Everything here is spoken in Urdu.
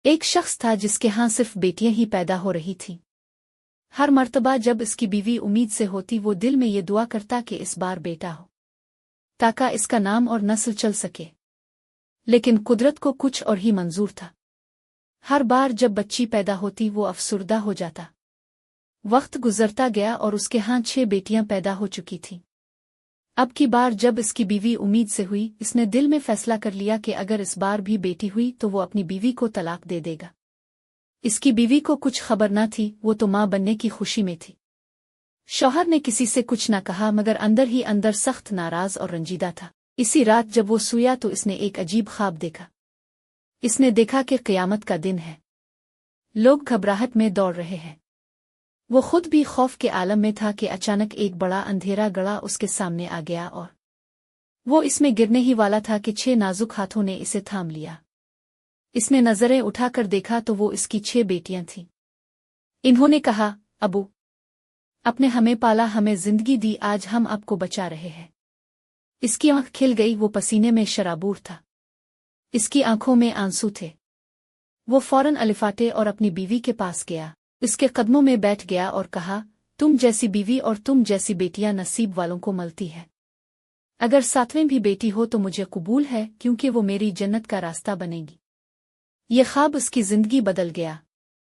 ایک شخص تھا جس کے ہاں صرف بیٹیاں ہی پیدا ہو رہی تھیں۔ ہر مرتبہ جب اس کی بیوی امید سے ہوتی وہ دل میں یہ دعا کرتا کہ اس بار بیٹا ہو تاکہ اس کا نام اور نسل چل سکے، لیکن قدرت کو کچھ اور ہی منظور تھا۔ ہر بار جب بچی پیدا ہوتی وہ افسردہ ہو جاتا۔ وقت گزرتا گیا اور اس کے ہاں 6 بیٹیاں پیدا ہو چکی تھیں۔ اب کی بار جب اس کی بیوی امید سے ہوئی، اس نے دل میں فیصلہ کر لیا کہ اگر اس بار بھی بیٹی ہوئی تو وہ اپنی بیوی کو طلاق دے دے گا۔ اس کی بیوی کو کچھ خبر نہ تھی، وہ تو ماں بننے کی خوشی میں تھی۔ شوہر نے کسی سے کچھ نہ کہا مگر اندر ہی اندر سخت ناراض اور رنجیدہ تھا۔ اسی رات جب وہ سویا تو اس نے ایک عجیب خواب دیکھا۔ اس نے دیکھا کہ قیامت کا دن ہے، لوگ گھبراہٹ میں دوڑ رہے ہیں۔ وہ خود بھی خوف کے عالم میں تھا کہ اچانک ایک بڑا اندھیرا گڑھا اس کے سامنے آ گیا اور وہ اس میں گرنے ہی والا تھا کہ 6 نازک ہاتھوں نے اسے تھام لیا۔ اس نے نظریں اٹھا کر دیکھا تو وہ اس کی 6 بیٹیاں تھیں۔ انہوں نے کہا، ابو، آپ نے ہمیں پالا، ہمیں زندگی دی، آج ہم آپ کو بچا رہے ہیں۔ اس کی آنکھ کھل گئی، وہ پسینے میں شرابور تھا، اس کی آنکھوں میں آنسو تھے۔ وہ فوراً الفاٹے اور اپنی بیوی کے پاس گیا، اس کے قدموں میں بیٹھ گیا اور کہا، تم جیسی بیوی اور تم جیسی بیٹیاں نصیب والوں کو ملتی ہے۔ اگر 7ویں بھی بیٹی ہو تو مجھے قبول ہے، کیونکہ وہ میری جنت کا راستہ بنے گی۔ یہ خواب اس کی زندگی بدل گیا۔